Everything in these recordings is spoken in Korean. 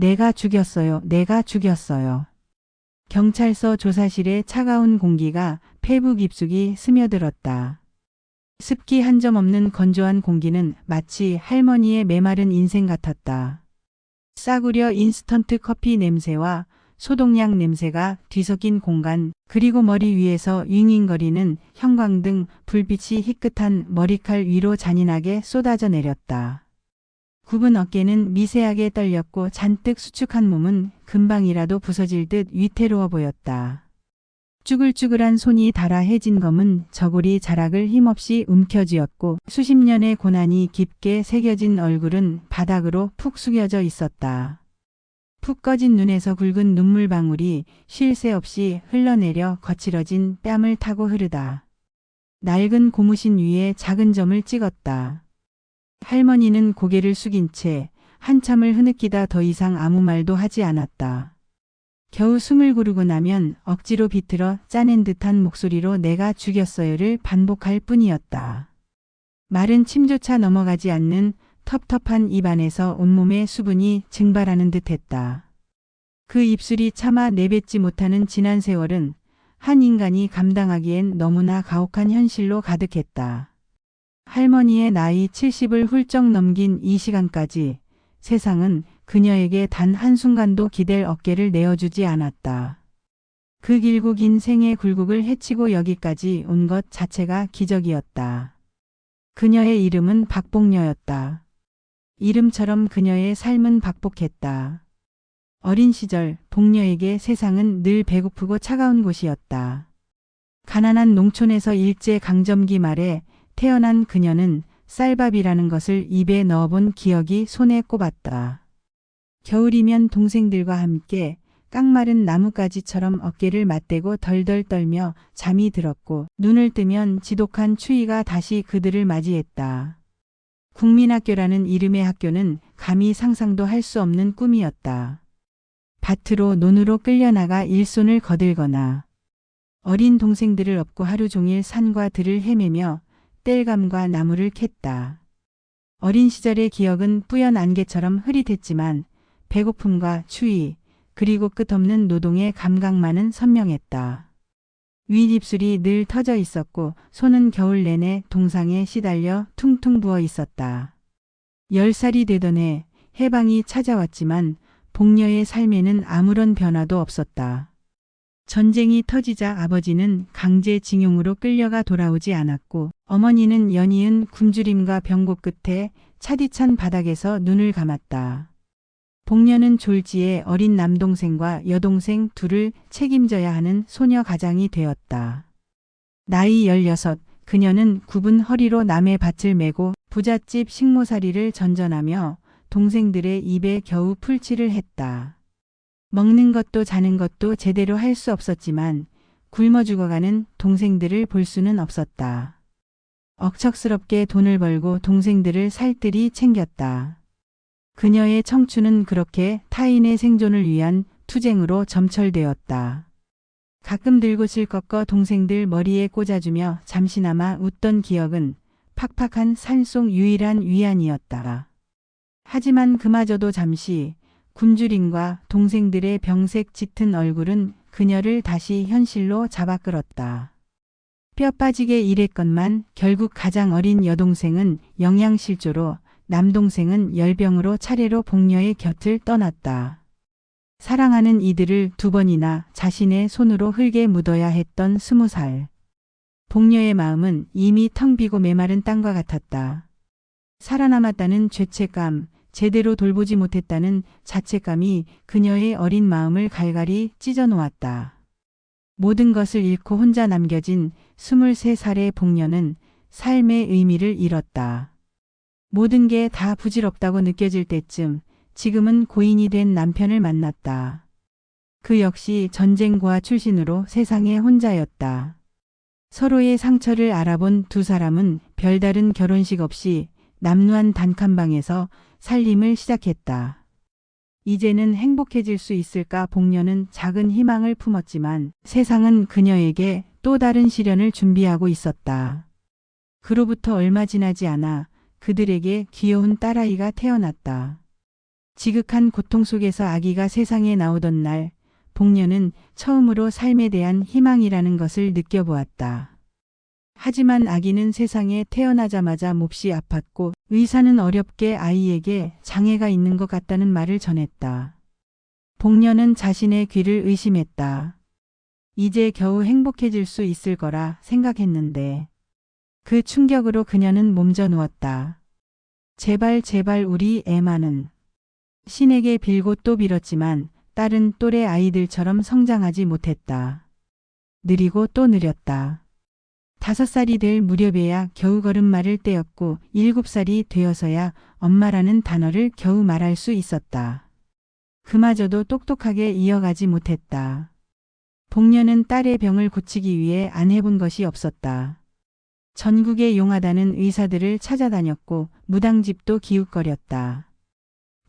내가 죽였어요. 내가 죽였어요. 경찰서 조사실의 차가운 공기가 폐부 깊숙이 스며들었다. 습기 한 점 없는 건조한 공기는 마치 할머니의 메마른 인생 같았다. 싸구려 인스턴트 커피 냄새와 소독약 냄새가 뒤섞인 공간, 그리고 머리 위에서 윙윙거리는 형광등 불빛이 희끗한 머리칼 위로 잔인하게 쏟아져 내렸다. 굽은 어깨는 미세하게 떨렸고 잔뜩 수축한 몸은 금방이라도 부서질 듯 위태로워 보였다. 쭈글쭈글한 손이 닳아 해진 검은 저고리 자락을 힘없이 움켜쥐었고 수십 년의 고난이 깊게 새겨진 얼굴은 바닥으로 푹 숙여져 있었다. 푹 꺼진 눈에서 굵은 눈물방울이 쉴 새 없이 흘러내려 거칠어진 뺨을 타고 흐르다. 낡은 고무신 위에 작은 점을 찍었다. 할머니는 고개를 숙인 채 한참을 흐느끼다 더 이상 아무 말도 하지 않았다. 겨우 숨을 고르고 나면 억지로 비틀어 짜낸 듯한 목소리로 내가 죽였어요를 반복할 뿐이었다. 마른 침조차 넘어가지 않는 텁텁한 입안에서 온몸의 수분이 증발하는 듯했다. 그 입술이 차마 내뱉지 못하는 지난 세월은 한 인간이 감당하기엔 너무나 가혹한 현실로 가득했다. 할머니의 나이 70을 훌쩍 넘긴 이 시간까지 세상은 그녀에게 단 한순간도 기댈 어깨를 내어주지 않았다. 그 길고 긴 생의 굴곡을 헤치고 여기까지 온 것 자체가 기적이었다. 그녀의 이름은 박복녀였다. 이름처럼 그녀의 삶은 박복했다. 어린 시절 복녀에게 세상은 늘 배고프고 차가운 곳이었다. 가난한 농촌에서 일제강점기 말에 태어난 그녀는 쌀밥이라는 것을 입에 넣어본 기억이 손에 꼽았다. 겨울이면 동생들과 함께 깡마른 나뭇가지처럼 어깨를 맞대고 덜덜 떨며 잠이 들었고 눈을 뜨면 지독한 추위가 다시 그들을 맞이했다. 국민학교라는 이름의 학교는 감히 상상도 할 수 없는 꿈이었다. 밭으로 논으로 끌려나가 일손을 거들거나 어린 동생들을 업고 하루 종일 산과 들을 헤매며 땔감과 나무를 캤다. 어린 시절의 기억은 뿌연 안개처럼 흐릿했지만 배고픔과 추위 그리고 끝없는 노동의 감각만은 선명했다. 윗입술이 늘 터져 있었고 손은 겨울 내내 동상에 시달려 퉁퉁 부어 있었다. 10살이 되던 해 해방이 찾아왔지만 복녀의 삶에는 아무런 변화도 없었다. 전쟁이 터지자 아버지는 강제징용으로 끌려가 돌아오지 않았고 어머니는 연이은 굶주림과 병고 끝에 차디찬 바닥에서 눈을 감았다. 복녀는 졸지에 어린 남동생과 여동생 둘을 책임져야 하는 소녀 가장이 되었다. 나이 16, 그녀는 굽은 허리로 남의 밭을 메고 부잣집 식모살이를 전전하며 동생들의 입에 겨우 풀칠을 했다. 먹는 것도 자는 것도 제대로 할 수 없었지만 굶어 죽어가는 동생들을 볼 수는 없었다. 억척스럽게 돈을 벌고 동생들을 살뜰히 챙겼다. 그녀의 청춘은 그렇게 타인의 생존을 위한 투쟁으로 점철되었다. 가끔 들고실 꺾어 동생들 머리에 꽂아주며 잠시나마 웃던 기억은 팍팍한 산속 유일한 위안이었다. 하지만 그마저도 잠시 굶주림과 동생들의 병색 짙은 얼굴은 그녀를 다시 현실로 잡아끌었다. 뼈 빠지게 일했건만 결국 가장 어린 여동생은 영양실조로 남동생은 열병으로 차례로 복녀의 곁을 떠났다. 사랑하는 이들을 2번이나 자신의 손으로 흙에 묻어야 했던 20살. 복녀의 마음은 이미 텅 비고 메마른 땅과 같았다. 살아남았다는 죄책감, 제대로 돌보지 못했다는 자책감이 그녀의 어린 마음을 갈갈이 찢어 놓았다. 모든 것을 잃고 혼자 남겨진 23살의 복녀는 삶의 의미를 잃었다. 모든 게 다 부질없다고 느껴질 때쯤 지금은 고인이 된 남편을 만났다. 그 역시 전쟁고아 출신으로 세상에 혼자였다. 서로의 상처를 알아본 두 사람은 별다른 결혼식 없이 남루한 단칸방에서 살림을 시작했다. 이제는 행복해질 수 있을까 복녀는 작은 희망을 품었지만 세상은 그녀에게 또 다른 시련을 준비하고 있었다. 그로부터 얼마 지나지 않아 그들에게 귀여운 딸아이가 태어났다. 지극한 고통 속에서 아기가 세상에 나오던 날, 복녀는 처음으로 삶에 대한 희망이라는 것을 느껴보았다. 하지만 아기는 세상에 태어나자마자 몹시 아팠고 의사는 어렵게 아이에게 장애가 있는 것 같다는 말을 전했다. 복녀는 자신의 귀를 의심했다. 이제 겨우 행복해질 수 있을 거라 생각했는데 그 충격으로 그녀는 몸져 누웠다. 제발 제발 우리 애만은. 신에게 빌고 또 빌었지만 딸은 또래 아이들처럼 성장하지 못했다. 느리고 또 느렸다. 5살이 될 무렵에야 겨우 걸음마를 떼었고 7살이 되어서야 엄마라는 단어를 겨우 말할 수 있었다. 그마저도 똑똑하게 이어가지 못했다. 복녀는 딸의 병을 고치기 위해 안 해본 것이 없었다. 전국에 용하다는 의사들을 찾아다녔고 무당집도 기웃거렸다.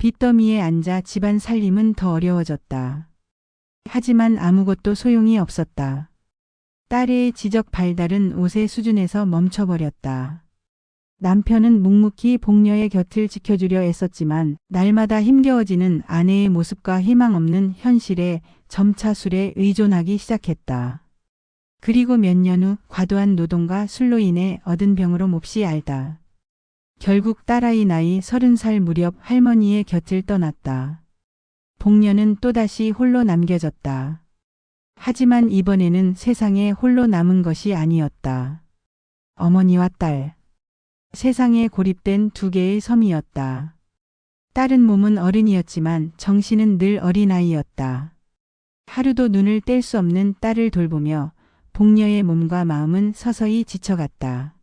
빚더미에 앉아 집안 살림은 더 어려워졌다. 하지만 아무것도 소용이 없었다. 딸의 지적 발달은 옷의 수준에서 멈춰버렸다. 남편은 묵묵히 복녀의 곁을 지켜주려 애썼지만 날마다 힘겨워지는 아내의 모습과 희망 없는 현실에 점차 술에 의존하기 시작했다. 그리고 몇 년 후 과도한 노동과 술로 인해 얻은 병으로 몹시 앓다. 결국 딸아이 나이 30살 무렵 할머니의 곁을 떠났다. 복녀는 또다시 홀로 남겨졌다. 하지만 이번에는 세상에 홀로 남은 것이 아니었다. 어머니와 딸. 세상에 고립된 2개의 섬이었다. 딸은 몸은 어른이었지만 정신은 늘 어린아이였다. 하루도 눈을 뗄 수 없는 딸을 돌보며 복녀의 몸과 마음은 서서히 지쳐갔다.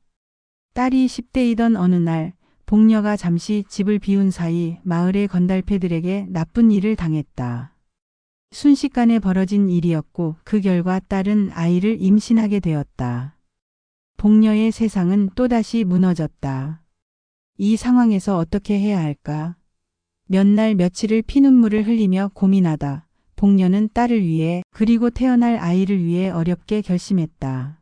딸이 10대이던 어느 날 복녀가 잠시 집을 비운 사이 마을의 건달패들에게 나쁜 일을 당했다. 순식간에 벌어진 일이었고 그 결과 딸은 아이를 임신하게 되었다. 복녀의 세상은 또다시 무너졌다. 이 상황에서 어떻게 해야 할까? 몇 날 며칠을 피눈물을 흘리며 고민하다 복녀는 딸을 위해 그리고 태어날 아이를 위해 어렵게 결심했다.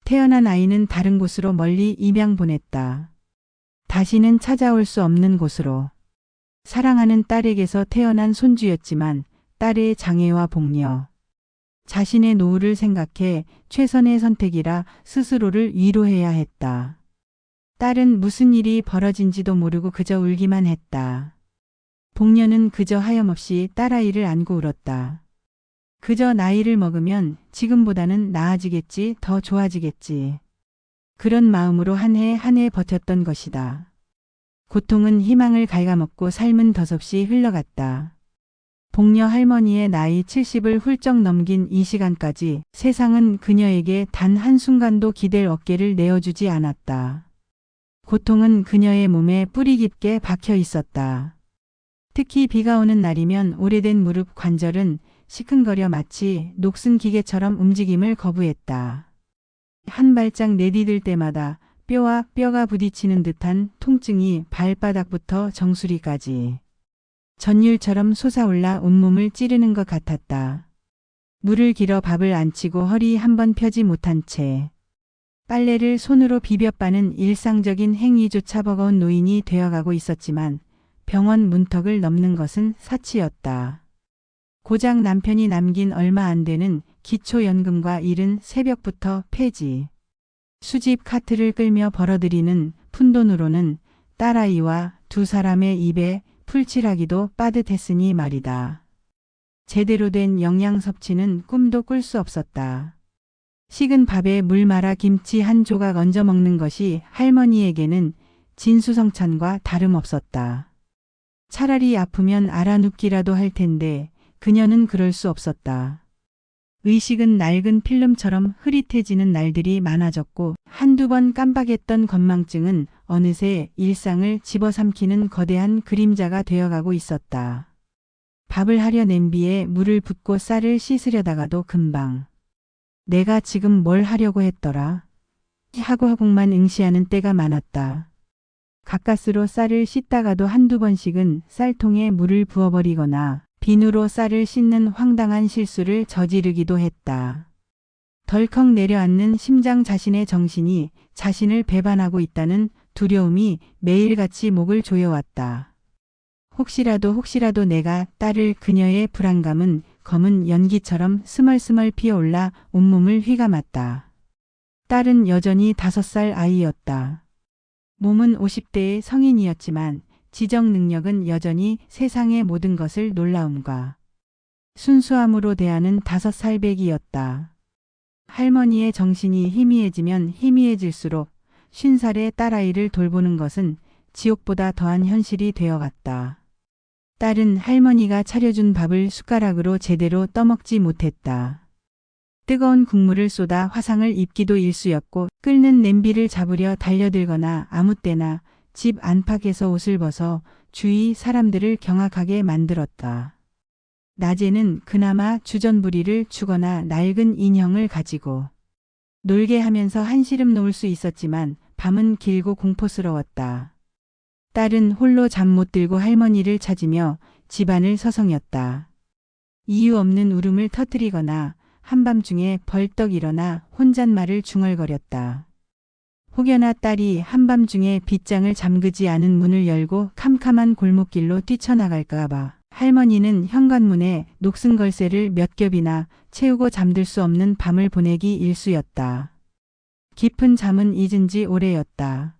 태어난 아이는 다른 곳으로 멀리 입양 보냈다. 다시는 찾아올 수 없는 곳으로. 사랑하는 딸에게서 태어난 손주였지만 딸의 장애와 복녀. 자신의 노후를 생각해 최선의 선택이라 스스로를 위로해야 했다. 딸은 무슨 일이 벌어진지도 모르고 그저 울기만 했다. 복녀는 그저 하염없이 딸아이를 안고 울었다. 그저 나이를 먹으면 지금보다는 나아지겠지, 더 좋아지겠지. 그런 마음으로 한 해 한 해 버텼던 것이다. 고통은 희망을 갉아먹고 삶은 덧없이 흘러갔다. 복녀 할머니의 나이 70을 훌쩍 넘긴 이 시간까지 세상은 그녀에게 단 한순간도 기댈 어깨를 내어주지 않았다. 고통은 그녀의 몸에 뿌리 깊게 박혀 있었다. 특히 비가 오는 날이면 오래된 무릎 관절은 시큰거려 마치 녹슨 기계처럼 움직임을 거부했다. 한 발짝 내디딜 때마다 뼈와 뼈가 부딪히는 듯한 통증이 발바닥부터 정수리까지 전율처럼 솟아올라 온몸을 찌르는 것 같았다. 물을 길어 밥을 안 치고 허리 한번 펴지 못한 채 빨래를 손으로 비벼 빠는 일상적인 행위조차 버거운 노인이 되어가고 있었지만 병원 문턱을 넘는 것은 사치였다. 고작 남편이 남긴 얼마 안 되는 기초연금과 이른 새벽부터 폐지. 수집 카트를 끌며 벌어들이는 푼돈으로는 딸아이와 2사람의 입에 풀칠하기도 빠듯했으니 말이다. 제대로 된 영양 섭취는 꿈도 꿀 수 없었다. 식은 밥에 물 말아 김치 한 조각 얹어 먹는 것이 할머니에게는 진수성찬과 다름없었다. 차라리 아프면 알아눕기라도 할 텐데 그녀는 그럴 수 없었다. 의식은 낡은 필름처럼 흐릿해지는 날들이 많아졌고 한두 번 깜빡했던 건망증은 어느새 일상을 집어삼키는 거대한 그림자가 되어가고 있었다. 밥을 하려 냄비에 물을 붓고 쌀을 씻으려다가도 금방 내가 지금 뭘 하려고 했더라 하고만 응시하는 때가 많았다. 가까스로 쌀을 씻다가도 한두 번씩은 쌀통에 물을 부어버리거나 비누로 쌀을 씻는 황당한 실수를 저지르기도 했다. 덜컥 내려앉는 심장 자신의 정신이 자신을 배반하고 있다는 두려움이 매일같이 목을 조여왔다. 혹시라도 내가 딸을 그녀의 불안감은 검은 연기처럼 스멀스멀 피어올라 온몸을 휘감았다. 딸은 여전히 5살 아이였다. 몸은 50대의 성인이었지만 지적 능력은 여전히 세상의 모든 것을 놀라움과 순수함으로 대하는 5살 배기였다. 할머니의 정신이 희미해지면 희미해질수록 50살의 딸아이를 돌보는 것은 지옥보다 더한 현실이 되어갔다. 딸은 할머니가 차려준 밥을 숟가락으로 제대로 떠먹지 못했다. 뜨거운 국물을 쏟아 화상을 입기도 일쑤였고 끓는 냄비를 잡으려 달려들거나 아무 때나 집 안팎에서 옷을 벗어 주위 사람들을 경악하게 만들었다. 낮에는 그나마 주전부리를 주거나 낡은 인형을 가지고 놀게 하면서 한시름 놓을 수 있었지만 밤은 길고 공포스러웠다. 딸은 홀로 잠 못 들고 할머니를 찾으며 집안을 서성였다. 이유 없는 울음을 터뜨리거나 한밤중에 벌떡 일어나 혼잣말을 중얼거렸다. 혹여나 딸이 한밤중에 빗장을 잠그지 않은 문을 열고 캄캄한 골목길로 뛰쳐나갈까 봐 할머니는 현관문에 녹슨 걸쇠를 몇 겹이나 채우고 잠들 수 없는 밤을 보내기 일쑤였다. 깊은 잠은 잊은 지 오래였다.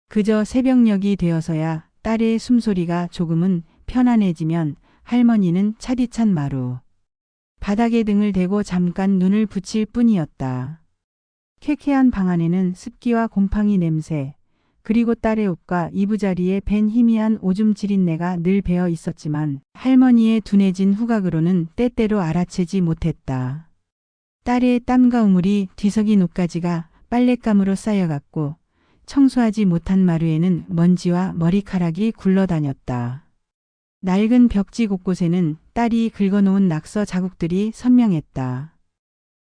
그저 새벽녘이 되어서야 딸의 숨소리가 조금은 편안해지면 할머니는 차디찬 마루 바닥에 등을 대고 잠깐 눈을 붙일 뿐이었다. 쾌쾌한 방 안에는 습기와 곰팡이 냄새, 그리고 딸의 옷과 이부자리에 밴 희미한 오줌 지린내가 늘 배어 있었지만 할머니의 둔해진 후각으로는 때때로 알아채지 못했다. 딸의 땀과 우물이 뒤섞인 옷가지가 빨랫감으로 쌓여갔고 청소하지 못한 마루에는 먼지와 머리카락이 굴러다녔다. 낡은 벽지 곳곳에는 딸이 긁어놓은 낙서 자국들이 선명했다.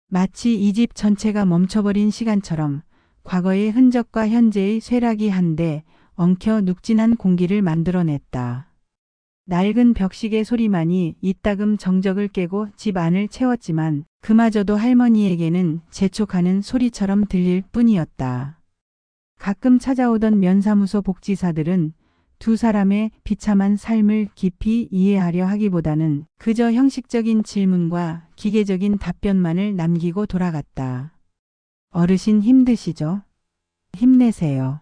마치 이 집 전체가 멈춰버린 시간처럼 과거의 흔적과 현재의 쇠락이 한데 엉켜 눅진한 공기를 만들어냈다. 낡은 벽시계 소리만이 이따금 정적을 깨고 집 안을 채웠지만 그마저도 할머니에게는 재촉하는 소리처럼 들릴 뿐이었다. 가끔 찾아오던 면사무소 복지사들은 두 사람의 비참한 삶을 깊이 이해하려 하기보다는 그저 형식적인 질문과 기계적인 답변만을 남기고 돌아갔다. 어르신 힘드시죠? 힘내세요.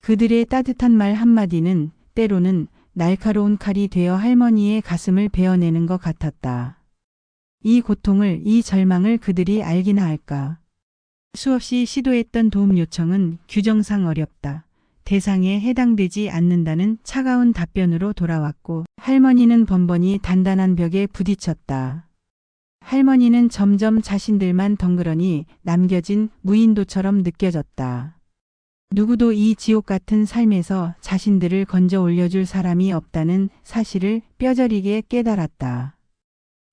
그들의 따뜻한 말 한마디는 때로는 날카로운 칼이 되어 할머니의 가슴을 베어내는 것 같았다. 이 고통을, 이 절망을 그들이 알기나 할까. 수없이 시도했던 도움 요청은 규정상 어렵다. 대상에 해당되지 않는다는 차가운 답변으로 돌아왔고 할머니는 번번이 단단한 벽에 부딪혔다. 할머니는 점점 자신들만 덩그러니 남겨진 무인도처럼 느껴졌다. 누구도 이 지옥 같은 삶에서 자신들을 건져 올려줄 사람이 없다는 사실을 뼈저리게 깨달았다.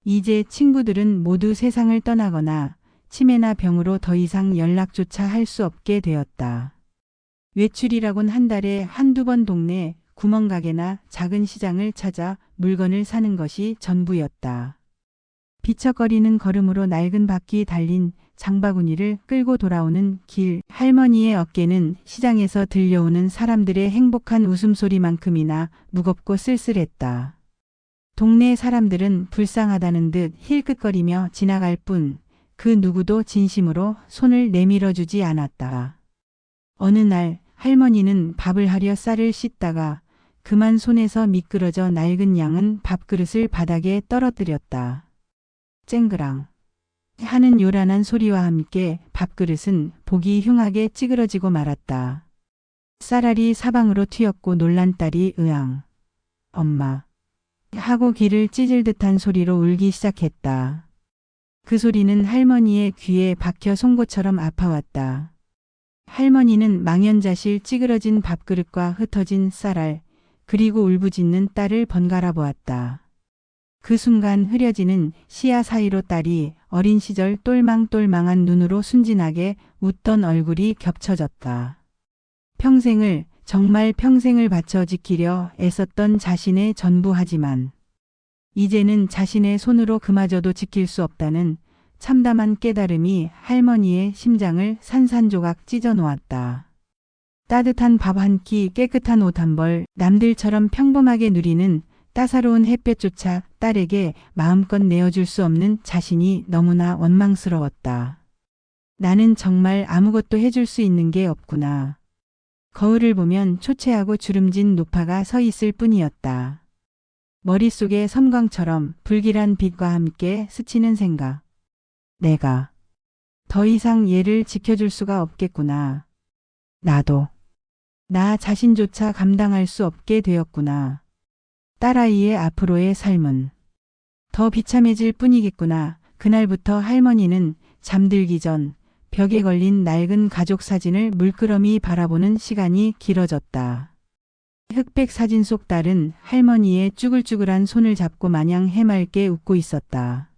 이제 친구들은 모두 세상을 떠나거나 치매나 병으로 더 이상 연락조차 할 수 없게 되었다. 외출이라곤 한 달에 한두 번 동네 구멍가게나 작은 시장을 찾아 물건을 사는 것이 전부였다. 비척거리는 걸음으로 낡은 바퀴 달린 장바구니를 끌고 돌아오는 길, 할머니의 어깨는 시장에서 들려오는 사람들의 행복한 웃음소리만큼이나 무겁고 쓸쓸했다. 동네 사람들은 불쌍하다는 듯 힐끗거리며 지나갈 뿐 그 누구도 진심으로 손을 내밀어 주지 않았다. 어느 날 할머니는 밥을 하려 쌀을 씻다가 그만 손에서 미끄러져 낡은 양은 밥그릇을 바닥에 떨어뜨렸다. 쨍그랑 하는 요란한 소리와 함께 밥그릇은 보기 흉하게 찌그러지고 말았다. 쌀알이 사방으로 튀었고 놀란 딸이 으앙, 엄마 하고 귀를 찢을 듯한 소리로 울기 시작했다. 그 소리는 할머니의 귀에 박혀 송곳처럼 아파왔다. 할머니는 망연자실 찌그러진 밥그릇과 흩어진 쌀알, 그리고 울부짖는 딸을 번갈아 보았다. 그 순간 흐려지는 시야 사이로 딸이 어린 시절 똘망똘망한 눈으로 순진하게 웃던 얼굴이 겹쳐졌다. 평생을, 정말 평생을 바쳐 지키려 애썼던 자신의 전부하지만 이제는 자신의 손으로 그마저도 지킬 수 없다는 참담한 깨달음이 할머니의 심장을 산산조각 찢어 놓았다. 따뜻한 밥 한 끼, 깨끗한 옷 한 벌, 남들처럼 평범하게 누리는 따사로운 햇볕조차 딸에게 마음껏 내어줄 수 없는 자신이 너무나 원망스러웠다. 나는 정말 아무것도 해줄 수 있는 게 없구나. 거울을 보면 초췌하고 주름진 노파가 서 있을 뿐이었다. 머릿속에 섬광처럼 불길한 빛과 함께 스치는 생각. 내가 더 이상 얘를 지켜줄 수가 없겠구나. 나도 나 자신조차 감당할 수 없게 되었구나. 딸아이의 앞으로의 삶은 더 비참해질 뿐이겠구나. 그날부터 할머니는 잠들기 전 벽에 걸린 낡은 가족 사진을 물끄러미 바라보는 시간이 길어졌다. 흑백 사진 속 딸은 할머니의 쭈글쭈글한 손을 잡고 마냥 해맑게 웃고 있었다.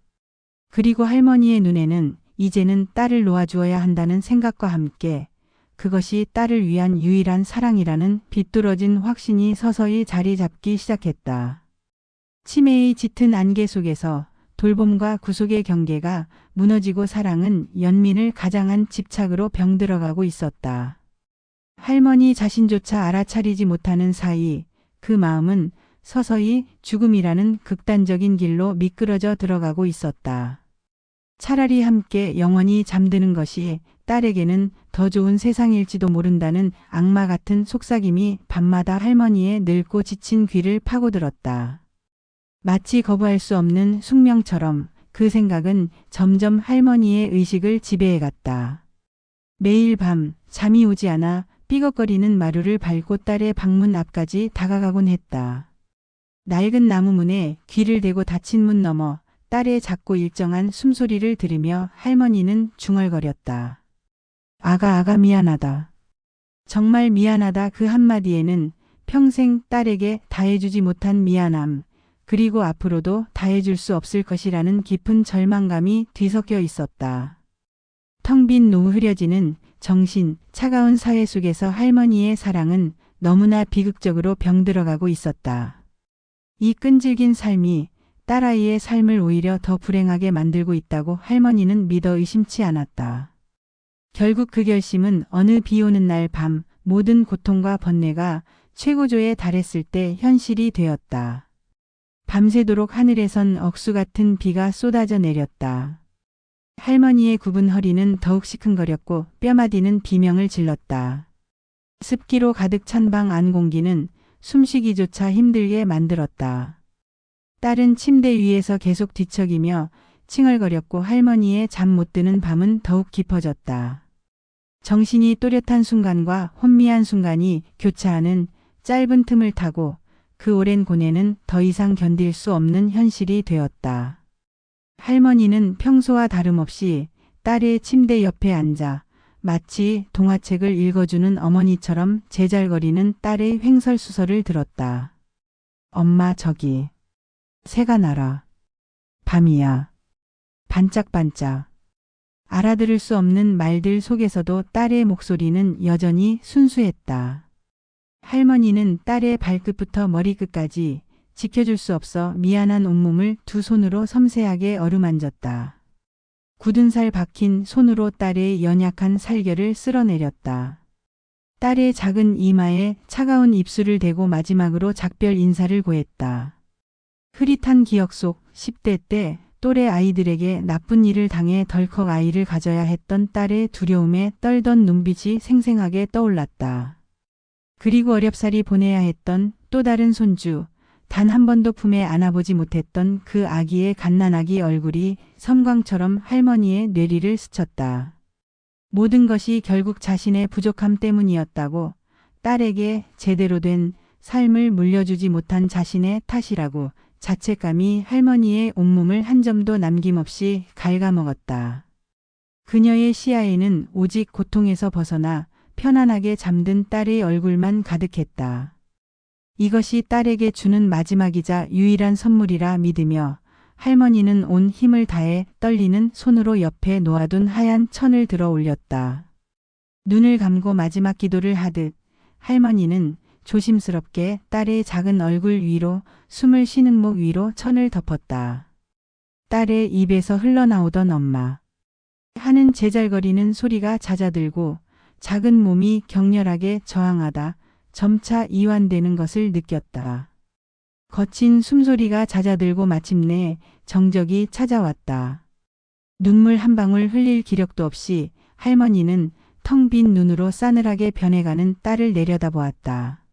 그리고 할머니의 눈에는 이제는 딸을 놓아주어야 한다는 생각과 함께 그것이 딸을 위한 유일한 사랑이라는 비뚤어진 확신이 서서히 자리 잡기 시작했다. 치매의 짙은 안개 속에서 돌봄과 구속의 경계가 무너지고 사랑은 연민을 가장한 집착으로 병들어가고 있었다. 할머니 자신조차 알아차리지 못하는 사이 그 마음은 서서히 죽음이라는 극단적인 길로 미끄러져 들어가고 있었다. 차라리 함께 영원히 잠드는 것이 딸에게는 더 좋은 세상일지도 모른다는 악마 같은 속삭임이 밤마다 할머니의 늙고 지친 귀를 파고들었다. 마치 거부할 수 없는 숙명처럼 그 생각은 점점 할머니의 의식을 지배해갔다. 매일 밤 잠이 오지 않아 삐걱거리는 마루를 밟고 딸의 방문 앞까지 다가가곤 했다. 낡은 나무 문에 귀를 대고 닫힌 문 너머 딸의 작고 일정한 숨소리를 들으며 할머니는 중얼거렸다. 아가 미안하다. 정말 미안하다. 그 한마디에는 평생 딸에게 다해주지 못한 미안함, 그리고 앞으로도 다해줄 수 없을 것이라는 깊은 절망감이 뒤섞여 있었다. 텅 빈 노후 흐려지는 정신, 차가운 사회 속에서 할머니의 사랑은 너무나 비극적으로 병들어가고 있었다. 이 끈질긴 삶이 딸아이의 삶을 오히려 더 불행하게 만들고 있다고 할머니는 믿어 의심치 않았다. 결국 그 결심은 어느 비 오는 날 밤 모든 고통과 번뇌가 최고조에 달했을 때 현실이 되었다. 밤새도록 하늘에선 억수 같은 비가 쏟아져 내렸다. 할머니의 굽은 허리는 더욱 시큰거렸고 뼈마디는 비명을 질렀다. 습기로 가득 찬 방 안 공기는 숨쉬기조차 힘들게 만들었다. 딸은 침대 위에서 계속 뒤척이며 칭얼거렸고 할머니의 잠 못 드는 밤은 더욱 깊어졌다. 정신이 또렷한 순간과 혼미한 순간이 교차하는 짧은 틈을 타고 그 오랜 고뇌는 더 이상 견딜 수 없는 현실이 되었다. 할머니는 평소와 다름없이 딸의 침대 옆에 앉아 마치 동화책을 읽어주는 어머니처럼 제잘거리는 딸의 횡설수설을 들었다. 엄마 저기 새가 날아. 밤이야. 반짝반짝. 알아들을 수 없는 말들 속에서도 딸의 목소리는 여전히 순수했다. 할머니는 딸의 발끝부터 머리끝까지 지켜줄 수 없어 미안한 온몸을 두 손으로 섬세하게 어루만졌다. 굳은 살 박힌 손으로 딸의 연약한 살결을 쓸어내렸다. 딸의 작은 이마에 차가운 입술을 대고 마지막으로 작별 인사를 고했다. 흐릿한 기억 속 10대 때 또래 아이들에게 나쁜 일을 당해 덜컥 아이를 가져야 했던 딸의 두려움에 떨던 눈빛이 생생하게 떠올랐다. 그리고 어렵사리 보내야 했던 또 다른 손주, 단 한 번도 품에 안아보지 못했던 그 아기의 갓난아기 얼굴이 섬광처럼 할머니의 뇌리를 스쳤다. 모든 것이 결국 자신의 부족함 때문이었다고, 딸에게 제대로 된 삶을 물려주지 못한 자신의 탓이라고 자책감이 할머니의 온몸을 한 점도 남김없이 갉아먹었다. 그녀의 시야에는 오직 고통에서 벗어나 편안하게 잠든 딸의 얼굴만 가득했다. 이것이 딸에게 주는 마지막이자 유일한 선물이라 믿으며 할머니는 온 힘을 다해 떨리는 손으로 옆에 놓아둔 하얀 천을 들어 올렸다. 눈을 감고 마지막 기도를 하듯 할머니는 조심스럽게 딸의 작은 얼굴 위로 숨을 쉬는 목 위로 천을 덮었다. 딸의 입에서 흘러나오던 엄마 하는 제잘거리는 소리가 잦아들고 작은 몸이 격렬하게 저항하다 점차 이완되는 것을 느꼈다. 거친 숨소리가 잦아들고 마침내 정적이 찾아왔다. 눈물 한 방울 흘릴 기력도 없이 할머니는 텅 빈 눈으로 싸늘하게 변해가는 딸을 내려다보았다.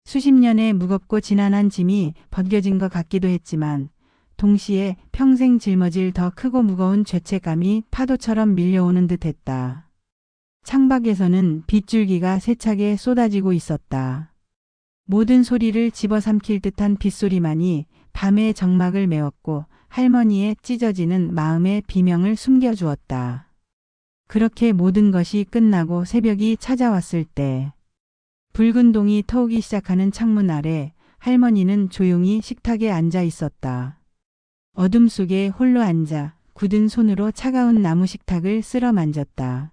수십 년의 무겁고 지난한 짐이 벗겨진 것 같기도 했지만 동시에 평생 짊어질 더 크고 무거운 죄책감이 파도처럼 밀려오는 듯했다. 창밖에서는 빗줄기가 세차게 쏟아지고 있었다. 모든 소리를 집어삼킬 듯한 빗소리만이 밤의 정막을 메웠고 할머니의 찢어지는 마음의 비명을 숨겨주었다. 그렇게 모든 것이 끝나고 새벽이 찾아왔을 때 붉은 동이 터오기 시작하는 창문 아래 할머니는 조용히 식탁에 앉아 있었다. 어둠 속에 홀로 앉아 굳은 손으로 차가운 나무 식탁을 쓸어 만졌다.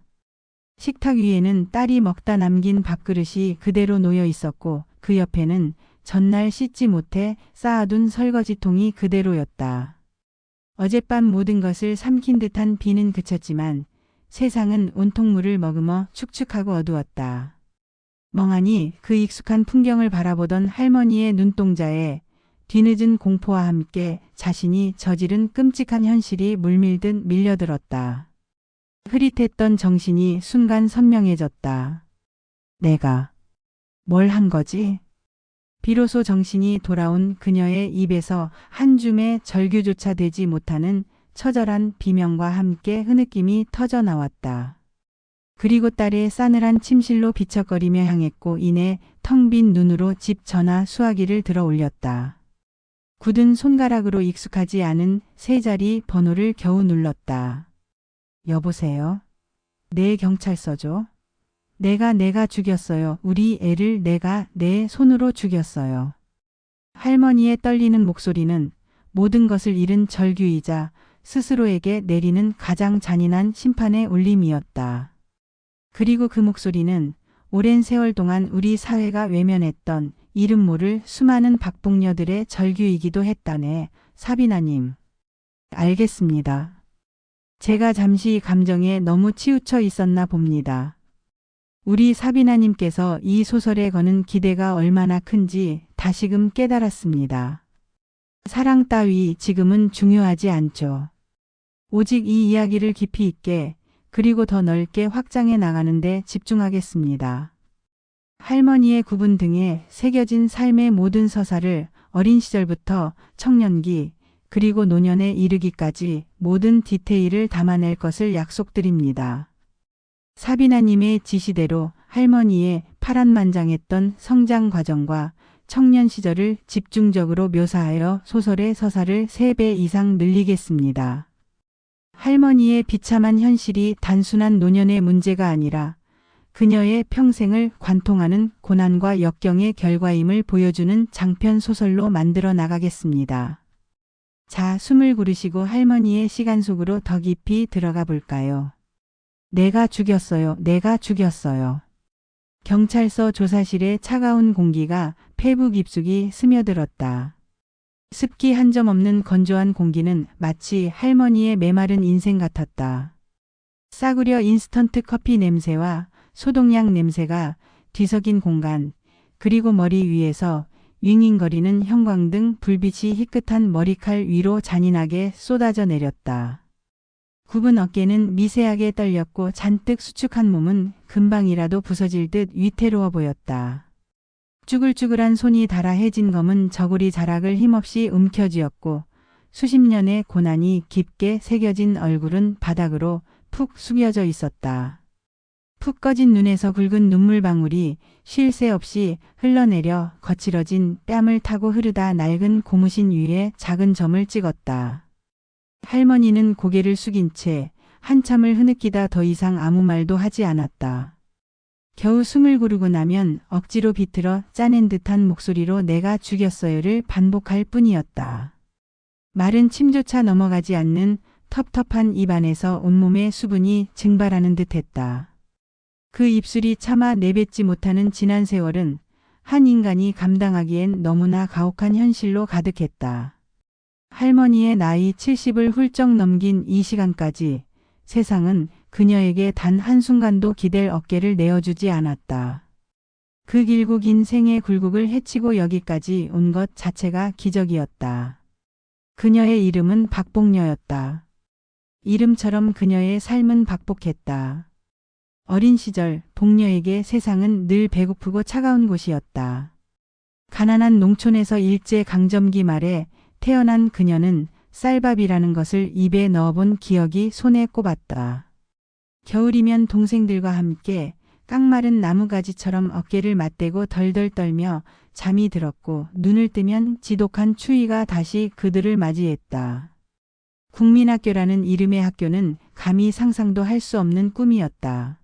식탁 위에는 딸이 먹다 남긴 밥그릇이 그대로 놓여 있었고 그 옆에는 전날 씻지 못해 쌓아둔 설거지통이 그대로였다. 어젯밤 모든 것을 삼킨 듯한 비는 그쳤지만 세상은 온통 물을 머금어 축축하고 어두웠다. 멍하니 그 익숙한 풍경을 바라보던 할머니의 눈동자에 뒤늦은 공포와 함께 자신이 저지른 끔찍한 현실이 물밀듯 밀려들었다. 흐릿했던 정신이 순간 선명해졌다. 내가 뭘 한 거지? 비로소 정신이 돌아온 그녀의 입에서 한 줌의 절규조차 되지 못하는 처절한 비명과 함께 흐느낌이 터져 나왔다. 그리고 딸의 싸늘한 침실로 비척거리며 향했고 이내 텅 빈 눈으로 집 전화 수화기를 들어 올렸다. 굳은 손가락으로 익숙하지 않은 세 자리 번호를 겨우 눌렀다. 여보세요? 네, 경찰서죠? 내가 죽였어요. 우리 애를 내가 내 손으로 죽였어요. 할머니의 떨리는 목소리는 모든 것을 잃은 절규이자 스스로에게 내리는 가장 잔인한 심판의 울림이었다. 그리고 그 목소리는 오랜 세월 동안 우리 사회가 외면했던 이름 모를 수많은 박복녀들의 절규이기도 했다네. 사비나님. 알겠습니다. 제가 잠시 감정에 너무 치우쳐 있었나 봅니다. 우리 사비나님께서 이 소설에 거는 기대가 얼마나 큰지 다시금 깨달았습니다. 사랑 따위 지금은 중요하지 않죠. 오직 이 이야기를 깊이 있게 그리고 더 넓게 확장해 나가는 데 집중하겠습니다. 할머니의 구분 등에 새겨진 삶의 모든 서사를 어린 시절부터 청년기 그리고 노년에 이르기까지 모든 디테일을 담아낼 것을 약속드립니다. 사비나님의 지시대로 할머니의 파란만장했던 성장 과정과 청년 시절을 집중적으로 묘사하여 소설의 서사를 3배 이상 늘리겠습니다. 할머니의 비참한 현실이 단순한 노년의 문제가 아니라 그녀의 평생을 관통하는 고난과 역경의 결과임을 보여주는 장편 소설로 만들어 나가겠습니다. 자, 숨을 고르시고 할머니의 시간 속으로 더 깊이 들어가 볼까요? 내가 죽였어요. 내가 죽였어요. 경찰서 조사실의 차가운 공기가 폐부 깊숙이 스며들었다. 습기 한 점 없는 건조한 공기는 마치 할머니의 메마른 인생 같았다. 싸구려 인스턴트 커피 냄새와 소독약 냄새가 뒤섞인 공간, 그리고 머리 위에서 윙윙거리는 형광등 불빛이 희끗한 머리칼 위로 잔인하게 쏟아져 내렸다. 굽은 어깨는 미세하게 떨렸고 잔뜩 수축한 몸은 금방이라도 부서질 듯 위태로워 보였다. 쭈글쭈글한 손이 닳아 해진 검은 저고리 자락을 힘없이 움켜쥐었고 수십 년의 고난이 깊게 새겨진 얼굴은 바닥으로 푹 숙여져 있었다. 푹 꺼진 눈에서 굵은 눈물방울이 쉴 새 없이 흘러내려 거칠어진 뺨을 타고 흐르다 낡은 고무신 위에 작은 점을 찍었다. 할머니는 고개를 숙인 채 한참을 흐느끼다 더 이상 아무 말도 하지 않았다. 겨우 숨을 고르고 나면 억지로 비틀어 짜낸 듯한 목소리로 내가 죽였어요를 반복할 뿐이었다. 마른 침조차 넘어가지 않는 텁텁한 입안에서 온몸의 수분이 증발하는 듯했다. 그 입술이 차마 내뱉지 못하는 지난 세월은 한 인간이 감당하기엔 너무나 가혹한 현실로 가득했다. 할머니의 나이 70을 훌쩍 넘긴 이 시간까지 세상은 그녀에게 단 한순간도 기댈 어깨를 내어주지 않았다. 그 길고 긴 생의 굴곡을 헤치고 여기까지 온 것 자체가 기적이었다. 그녀의 이름은 박복녀였다. 이름처럼 그녀의 삶은 박복했다. 어린 시절 복녀에게 세상은 늘 배고프고 차가운 곳이었다. 가난한 농촌에서 일제강점기 말에 태어난 그녀는 쌀밥이라는 것을 입에 넣어본 기억이 손에 꼽았다. 겨울이면 동생들과 함께 깡마른 나무가지처럼 어깨를 맞대고 덜덜 떨며 잠이 들었고 눈을 뜨면 지독한 추위가 다시 그들을 맞이했다. 국민학교라는 이름의 학교는 감히 상상도 할 수 없는 꿈이었다.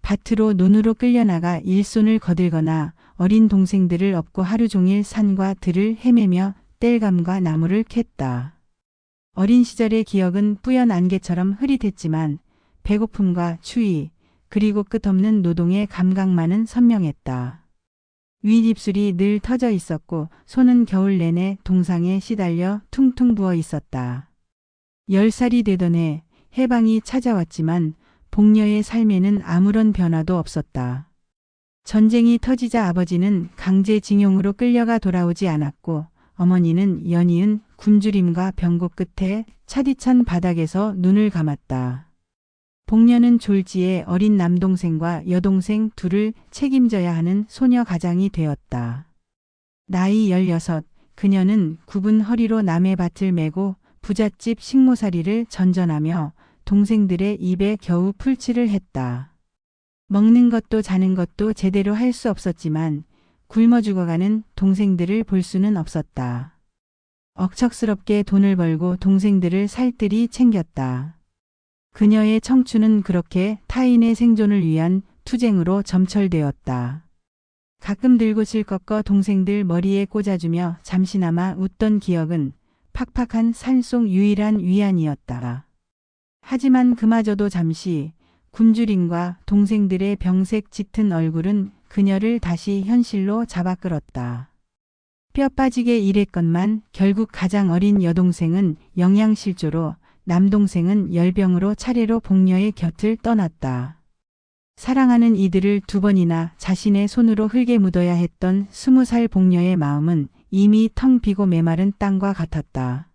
밭으로 논으로 끌려나가 일손을 거들거나 어린 동생들을 업고 하루 종일 산과 들을 헤매며 땔감과 나무를 캤다. 어린 시절의 기억은 뿌연 안개처럼 흐릿했지만 배고픔과 추위 그리고 끝없는 노동의 감각만은 선명했다. 윗입술이 늘 터져 있었고 손은 겨울 내내 동상에 시달려 퉁퉁 부어 있었다. 10살이 되던 해 해방이 찾아왔지만 복녀의 삶에는 아무런 변화도 없었다. 전쟁이 터지자 아버지는 강제징용으로 끌려가 돌아오지 않았고 어머니는 연이은 굶주림과 병고 끝에 차디찬 바닥에서 눈을 감았다. 복녀는 졸지에 어린 남동생과 여동생 둘을 책임져야 하는 소녀 가장이 되었다. 나이 16, 그녀는 굽은 허리로 남의 밭을 메고 부잣집 식모살이를 전전하며 동생들의 입에 겨우 풀칠을 했다. 먹는 것도 자는 것도 제대로 할 수 없었지만 굶어 죽어가는 동생들을 볼 수는 없었다. 억척스럽게 돈을 벌고 동생들을 살뜰히 챙겼다. 그녀의 청춘은 그렇게 타인의 생존을 위한 투쟁으로 점철되었다. 가끔 들고 실꺾어 동생들 머리에 꽂아주며 잠시나마 웃던 기억은 팍팍한 산속 유일한 위안이었다. 하지만 그마저도 잠시 굶주림과 동생들의 병색 짙은 얼굴은 그녀를 다시 현실로 잡아끌었다. 뼈 빠지게 일했건만 결국 가장 어린 여동생은 영양실조로 남동생은 열병으로 차례로 복녀의 곁을 떠났다. 사랑하는 이들을 2번이나 자신의 손으로 흙에 묻어야 했던 20살 복녀의 마음은 이미 텅 비고 메마른 땅과 같았다.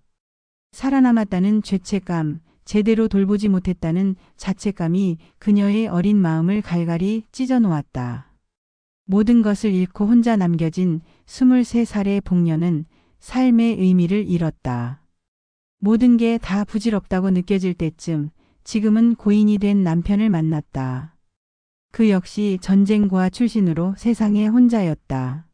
살아남았다는 죄책감, 제대로 돌보지 못했다는 자책감이 그녀의 어린 마음을 갈갈이 찢어놓았다. 모든 것을 잃고 혼자 남겨진 23살의 복녀는 삶의 의미를 잃었다. 모든 게 다 부질없다고 느껴질 때쯤 지금은 고인이 된 남편을 만났다. 그 역시 전쟁고아 출신으로 세상에 혼자였다.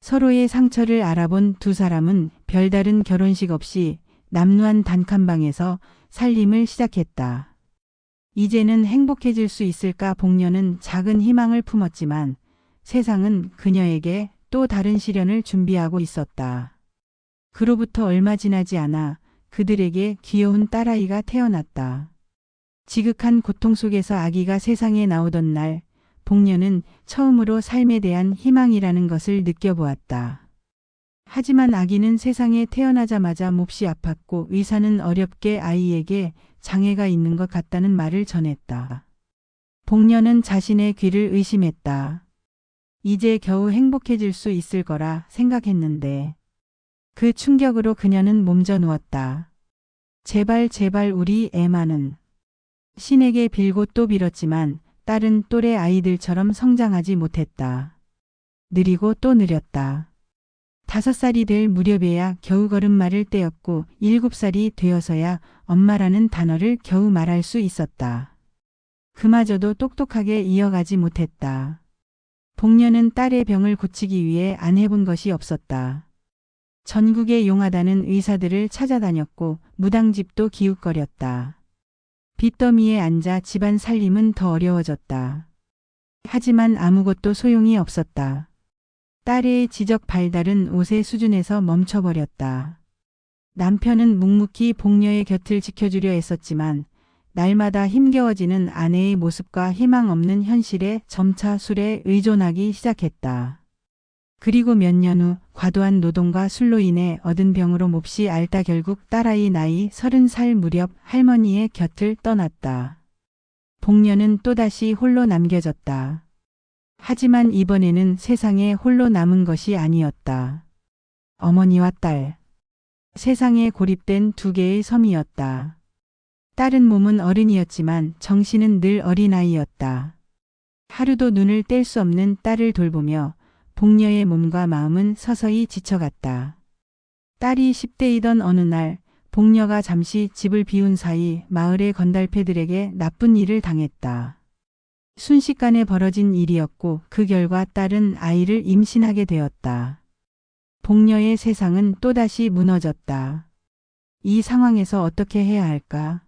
서로의 상처를 알아본 두 사람은 별다른 결혼식 없이 남루한 단칸방에서 살림을 시작했다. 이제는 행복해질 수 있을까 복녀는 작은 희망을 품었지만 세상은 그녀에게 또 다른 시련을 준비하고 있었다. 그로부터 얼마 지나지 않아 그들에게 귀여운 딸아이가 태어났다. 지극한 고통 속에서 아기가 세상에 나오던 날 복녀는 처음으로 삶에 대한 희망이라는 것을 느껴보았다. 하지만 아기는 세상에 태어나자마자 몹시 아팠고 의사는 어렵게 아이에게 장애가 있는 것 같다는 말을 전했다. 복녀는 자신의 귀를 의심했다. 이제 겨우 행복해질 수 있을 거라 생각했는데 그 충격으로 그녀는 몸져 누웠다. 제발 제발 우리 애만은. 신에게 빌고 또 빌었지만 딸은 또래 아이들처럼 성장하지 못했다. 느리고 또 느렸다. 5살이 될 무렵에야 겨우 걸음마를 떼었고 7살이 되어서야 엄마라는 단어를 겨우 말할 수 있었다. 그마저도 똑똑하게 이어가지 못했다. 복녀는 딸의 병을 고치기 위해 안 해본 것이 없었다. 전국에 용하다는 의사들을 찾아다녔고 무당집도 기웃거렸다. 빚더미에 앉아 집안 살림은 더 어려워졌다. 하지만 아무것도 소용이 없었다. 딸의 지적 발달은 옷의 수준에서 멈춰버렸다. 남편은 묵묵히 복녀의 곁을 지켜주려 애썼지만 날마다 힘겨워지는 아내의 모습과 희망 없는 현실에 점차 술에 의존하기 시작했다. 그리고 몇 년 후 과도한 노동과 술로 인해 얻은 병으로 몹시 앓다 결국 딸아이 나이 30살 무렵 할머니의 곁을 떠났다. 복녀는 또다시 홀로 남겨졌다. 하지만 이번에는 세상에 홀로 남은 것이 아니었다. 어머니와 딸. 세상에 고립된 두 개의 섬이었다. 딸은 몸은 어른이었지만 정신은 늘 어린아이였다. 하루도 눈을 뗄 수 없는 딸을 돌보며 복녀의 몸과 마음은 서서히 지쳐갔다. 딸이 10대이던 어느 날 복녀가 잠시 집을 비운 사이 마을의 건달패들에게 나쁜 일을 당했다. 순식간에 벌어진 일이었고 그 결과 딸은 아이를 임신하게 되었다. 복녀의 세상은 또다시 무너졌다. 이 상황에서 어떻게 해야 할까?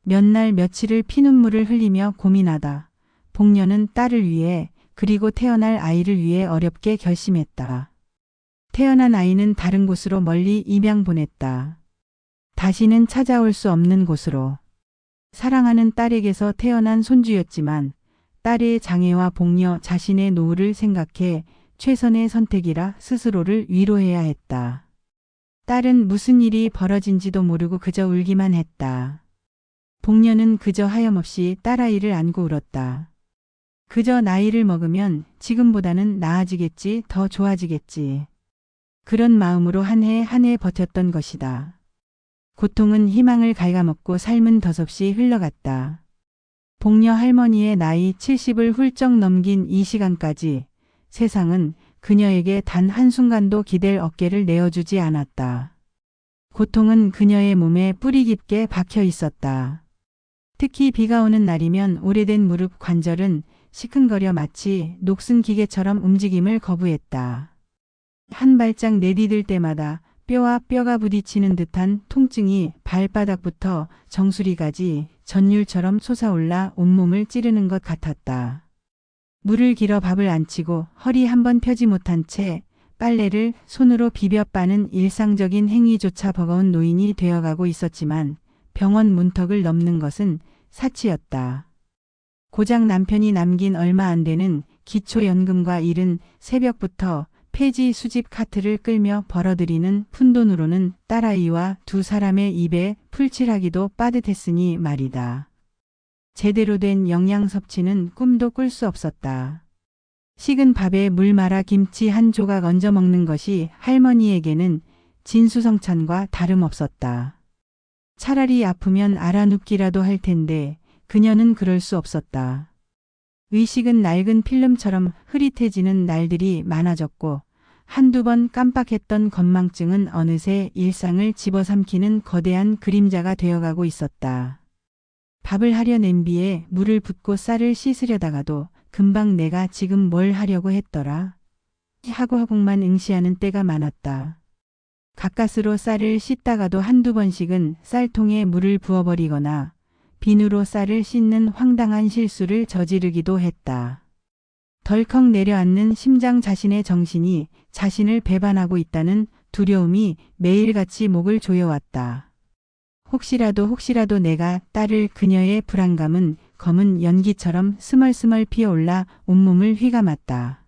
몇 날 며칠을 피눈물을 흘리며 고민하다 복녀는 딸을 위해 그리고 태어날 아이를 위해 어렵게 결심했다. 태어난 아이는 다른 곳으로 멀리 입양 보냈다. 다시는 찾아올 수 없는 곳으로. 사랑하는 딸에게서 태어난 손주였지만 딸의 장애와 복녀 자신의 노후를 생각해 최선의 선택이라 스스로를 위로해야 했다. 딸은 무슨 일이 벌어진지도 모르고 그저 울기만 했다. 복녀는 그저 하염없이 딸아이를 안고 울었다. 그저 나이를 먹으면 지금보다는 나아지겠지, 더 좋아지겠지. 그런 마음으로 한 해 한 해 버텼던 것이다. 고통은 희망을 갉아먹고 삶은 덧없이 흘러갔다. 복녀 할머니의 나이 70을 훌쩍 넘긴 이 시간까지 세상은 그녀에게 단 한순간도 기댈 어깨를 내어주지 않았다. 고통은 그녀의 몸에 뿌리 깊게 박혀 있었다. 특히 비가 오는 날이면 오래된 무릎 관절은 시큰거려 마치 녹슨 기계처럼 움직임을 거부했다. 한 발짝 내디딜 때마다 뼈와 뼈가 부딪히는 듯한 통증이 발바닥부터 정수리까지 전율처럼 솟아올라 온몸을 찌르는 것 같았다. 물을 길어 밥을 안 치고 허리 한번 펴지 못한 채 빨래를 손으로 비벼 빠는 일상적인 행위조차 버거운 노인이 되어가고 있었지만 병원 문턱을 넘는 것은 사치였다. 고작 남편이 남긴 얼마 안 되는 기초연금과 이른 새벽부터 폐지 수집 카트를 끌며 벌어들이는 푼돈으로는 딸아이와 두 사람의 입에 풀칠하기도 빠듯했으니 말이다. 제대로 된 영양 섭취는 꿈도 꿀 수 없었다. 식은 밥에 물 말아 김치 한 조각 얹어 먹는 것이 할머니에게는 진수성찬과 다름없었다. 차라리 아프면 알아눕기라도 할 텐데 그녀는 그럴 수 없었다. 의식은 낡은 필름처럼 흐릿해지는 날들이 많아졌고 한두 번 깜빡했던 건망증은 어느새 일상을 집어삼키는 거대한 그림자가 되어가고 있었다. 밥을 하려 냄비에 물을 붓고 쌀을 씻으려다가도 금방 내가 지금 뭘 하려고 했더라 하고만 응시하는 때가 많았다. 가까스로 쌀을 씻다가도 한두 번씩은 쌀통에 물을 부어버리거나 비누로 쌀을 씻는 황당한 실수를 저지르기도 했다. 덜컥 내려앉는 심장 자신의 정신이 자신을 배반하고 있다는 두려움이 매일같이 목을 조여왔다. 혹시라도 내가 딸을 그녀의 불안감은 검은 연기처럼 스멀스멀 피어올라 온몸을 휘감았다.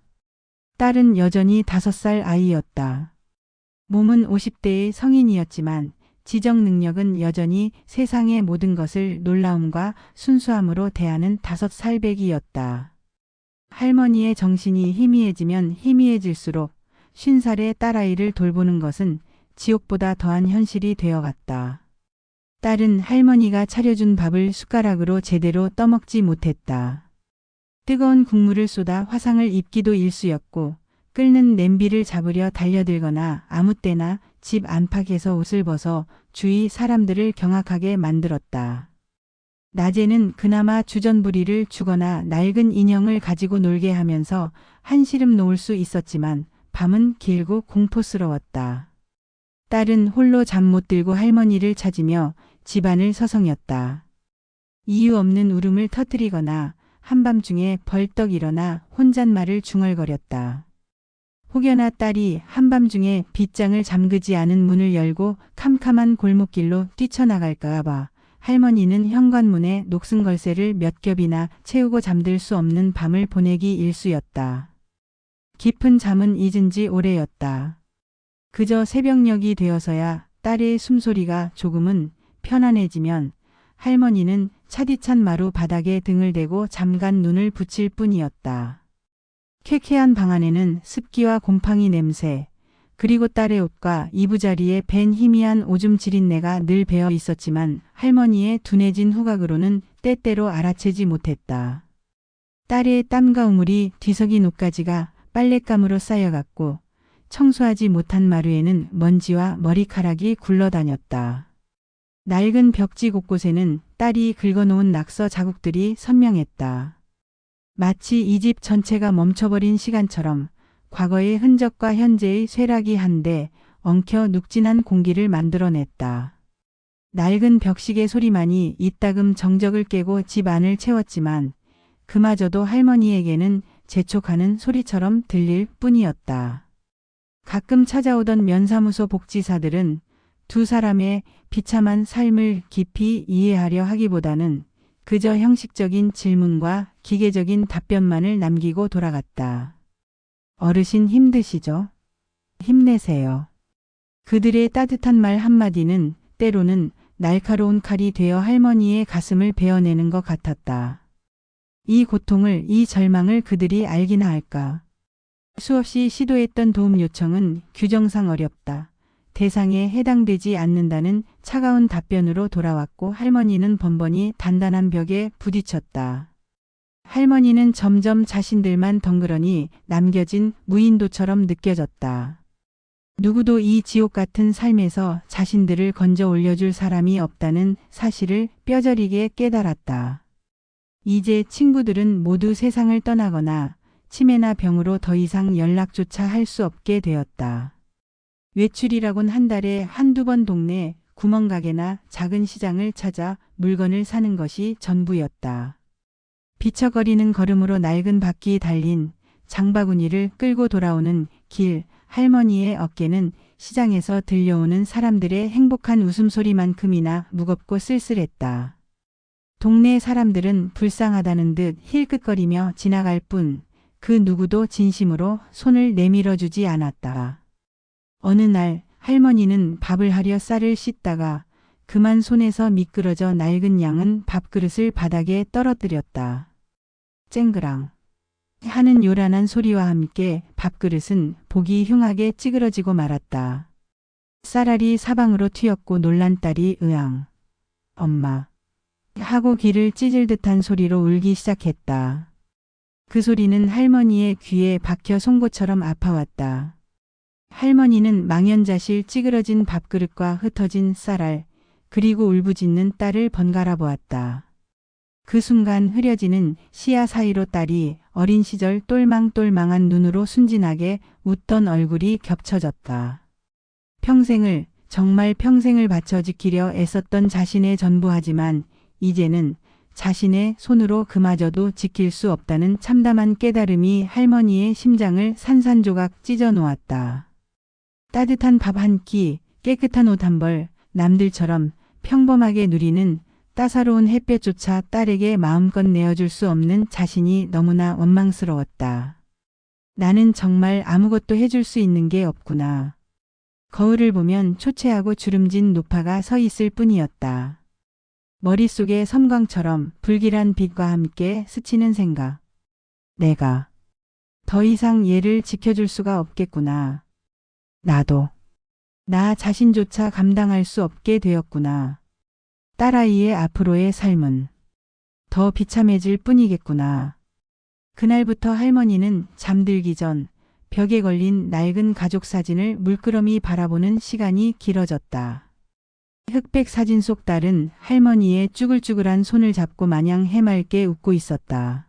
딸은 여전히 5살 아이였다. 몸은 50대의 성인이었지만 지적 능력은 여전히 세상의 모든 것을 놀라움과 순수함으로 대하는 5살배기였다. 할머니의 정신이 희미해지면 희미해질수록 50살의 딸아이를 돌보는 것은 지옥보다 더한 현실이 되어갔다. 딸은 할머니가 차려준 밥을 숟가락으로 제대로 떠먹지 못했다. 뜨거운 국물을 쏟아 화상을 입기도 일쑤였고 끓는 냄비를 잡으려 달려들거나 아무 때나 집 안팎에서 옷을 벗어 주위 사람들을 경악하게 만들었다. 낮에는 그나마 주전부리를 주거나 낡은 인형을 가지고 놀게 하면서 한시름 놓을 수 있었지만 밤은 길고 공포스러웠다. 딸은 홀로 잠 못 들고 할머니를 찾으며 집안을 서성였다. 이유 없는 울음을 터뜨리거나 한밤중에 벌떡 일어나 혼잣말을 중얼거렸다. 혹여나 딸이 한밤중에 빗장을 잠그지 않은 문을 열고 캄캄한 골목길로 뛰쳐나갈까 봐 할머니는 현관문에 녹슨 걸쇠를 몇 겹이나 채우고 잠들 수 없는 밤을 보내기 일쑤였다. 깊은 잠은 잊은 지 오래였다. 그저 새벽녘이 되어서야 딸의 숨소리가 조금은 편안해지면 할머니는 차디찬 마루 바닥에 등을 대고 잠깐 눈을 붙일 뿐이었다. 쾌쾌한 방 안에는 습기와 곰팡이 냄새, 그리고 딸의 옷과 이부자리에 밴 희미한 오줌 지린내가 늘 배어 있었지만 할머니의 둔해진 후각으로는 때때로 알아채지 못했다. 딸의 땀과 우물이 뒤섞인 옷가지가 빨랫감으로 쌓여갔고 청소하지 못한 마루에는 먼지와 머리카락이 굴러다녔다. 낡은 벽지 곳곳에는 딸이 긁어놓은 낙서 자국들이 선명했다. 마치 이 집 전체가 멈춰버린 시간처럼 과거의 흔적과 현재의 쇠락이 한데 엉켜 눅진한 공기를 만들어냈다. 낡은 벽시계 소리만이 이따금 정적을 깨고 집 안을 채웠지만 그마저도 할머니에게는 재촉하는 소리처럼 들릴 뿐이었다. 가끔 찾아오던 면사무소 복지사들은 두 사람의 비참한 삶을 깊이 이해하려 하기보다는 그저 형식적인 질문과 기계적인 답변만을 남기고 돌아갔다. 어르신 힘드시죠? 힘내세요. 그들의 따뜻한 말 한마디는 때로는 날카로운 칼이 되어 할머니의 가슴을 베어내는 것 같았다. 이 고통을, 이 절망을 그들이 알기나 할까. 수없이 시도했던 도움 요청은 규정상 어렵다. 대상에 해당되지 않는다는 차가운 답변으로 돌아왔고 할머니는 번번이 단단한 벽에 부딪혔다. 할머니는 점점 자신들만 덩그러니 남겨진 무인도처럼 느껴졌다. 누구도 이 지옥 같은 삶에서 자신들을 건져 올려줄 사람이 없다는 사실을 뼈저리게 깨달았다. 이제 친구들은 모두 세상을 떠나거나 치매나 병으로 더 이상 연락조차 할 수 없게 되었다. 외출이라곤 한 달에 한두 번 동네 구멍가게나 작은 시장을 찾아 물건을 사는 것이 전부였다. 비척거리는 걸음으로 낡은 바퀴 달린 장바구니를 끌고 돌아오는 길, 할머니의 어깨는 시장에서 들려오는 사람들의 행복한 웃음소리만큼이나 무겁고 쓸쓸했다. 동네 사람들은 불쌍하다는 듯 힐끗거리며 지나갈 뿐 그 누구도 진심으로 손을 내밀어 주지 않았다. 어느 날 할머니는 밥을 하려 쌀을 씻다가 그만 손에서 미끄러져 낡은 양은 밥그릇을 바닥에 떨어뜨렸다. 쨍그랑 하는 요란한 소리와 함께 밥그릇은 보기 흉하게 찌그러지고 말았다. 쌀알이 사방으로 튀었고 놀란 딸이 으앙, 엄마 하고 귀를 찢을 듯한 소리로 울기 시작했다. 그 소리는 할머니의 귀에 박혀 송곳처럼 아파왔다. 할머니는 망연자실 찌그러진 밥그릇과 흩어진 쌀알, 그리고 울부짖는 딸을 번갈아 보았다. 그 순간 흐려지는 시야 사이로 딸이 어린 시절 똘망똘망한 눈으로 순진하게 웃던 얼굴이 겹쳐졌다. 평생을, 정말 평생을 바쳐 지키려 애썼던 자신의 전부하지만 이제는 자신의 손으로 그마저도 지킬 수 없다는 참담한 깨달음이 할머니의 심장을 산산조각 찢어 놓았다. 따뜻한 밥 한 끼, 깨끗한 옷 한 벌, 남들처럼 평범하게 누리는 따사로운 햇볕조차 딸에게 마음껏 내어줄 수 없는 자신이 너무나 원망스러웠다. 나는 정말 아무것도 해줄 수 있는 게 없구나. 거울을 보면 초췌하고 주름진 노파가 서 있을 뿐이었다. 머릿속에 섬광처럼 불길한 빛과 함께 스치는 생각. 내가 더 이상 얘를 지켜줄 수가 없겠구나. 나도 나 자신조차 감당할 수 없게 되었구나. 딸아이의 앞으로의 삶은 더 비참해질 뿐이겠구나. 그날부터 할머니는 잠들기 전 벽에 걸린 낡은 가족 사진을 물끄러미 바라보는 시간이 길어졌다. 흑백 사진 속 딸은 할머니의 쭈글쭈글한 손을 잡고 마냥 해맑게 웃고 있었다.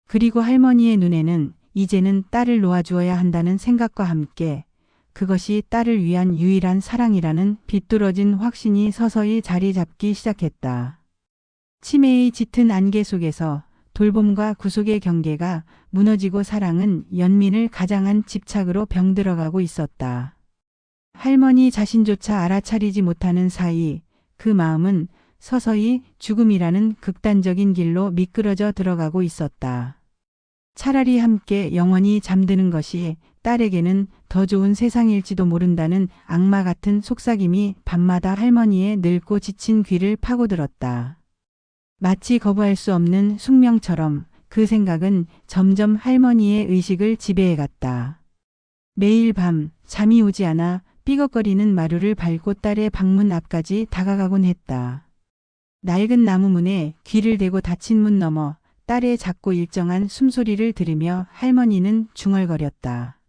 그리고 할머니의 눈에는 이제는 딸을 놓아주어야 한다는 생각과 함께 그것이 딸을 위한 유일한 사랑이라는 비뚤어진 확신이 서서히 자리 잡기 시작했다. 치매의 짙은 안개 속에서 돌봄과 구속의 경계가 무너지고 사랑은 연민을 가장한 집착으로 병들어가고 있었다. 할머니 자신조차 알아차리지 못하는 사이 그 마음은 서서히 죽음이라는 극단적인 길로 미끄러져 들어가고 있었다. 차라리 함께 영원히 잠드는 것이 딸에게는 더 좋은 세상일지도 모른다는 악마 같은 속삭임이 밤마다 할머니의 늙고 지친 귀를 파고들었다. 마치 거부할 수 없는 숙명처럼 그 생각은 점점 할머니의 의식을 지배해갔다. 매일 밤 잠이 오지 않아 삐걱거리는 마루를 밟고 딸의 방문 앞까지 다가가곤 했다. 낡은 나무 문에 귀를 대고 닫힌 문 너머 딸의 작고 일정한 숨소리를 들으며 할머니는 중얼거렸다.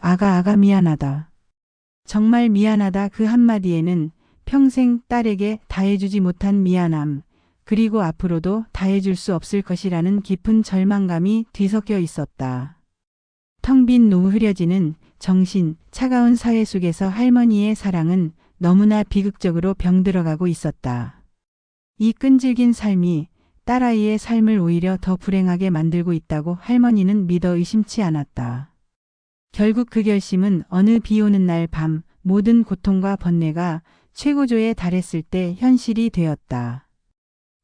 아가 미안하다. 정말 미안하다. 그 한마디에는 평생 딸에게 다해주지 못한 미안함, 그리고 앞으로도 다해줄 수 없을 것이라는 깊은 절망감이 뒤섞여 있었다. 텅 빈 노후 흐려지는 정신, 차가운 사회 속에서 할머니의 사랑은 너무나 비극적으로 병들어가고 있었다. 이 끈질긴 삶이 딸아이의 삶을 오히려 더 불행하게 만들고 있다고 할머니는 믿어 의심치 않았다. 결국 그 결심은 어느 비 오는 날 밤 모든 고통과 번뇌가 최고조에 달했을 때 현실이 되었다.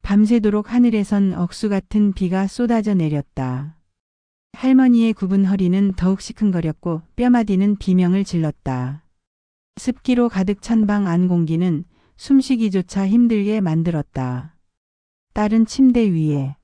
밤새도록 하늘에선 억수 같은 비가 쏟아져 내렸다. 할머니의 굽은 허리는 더욱 시큰거렸고 뼈마디는 비명을 질렀다. 습기로 가득 찬 방 안 공기는 숨쉬기조차 힘들게 만들었다. 딸은 침대 위에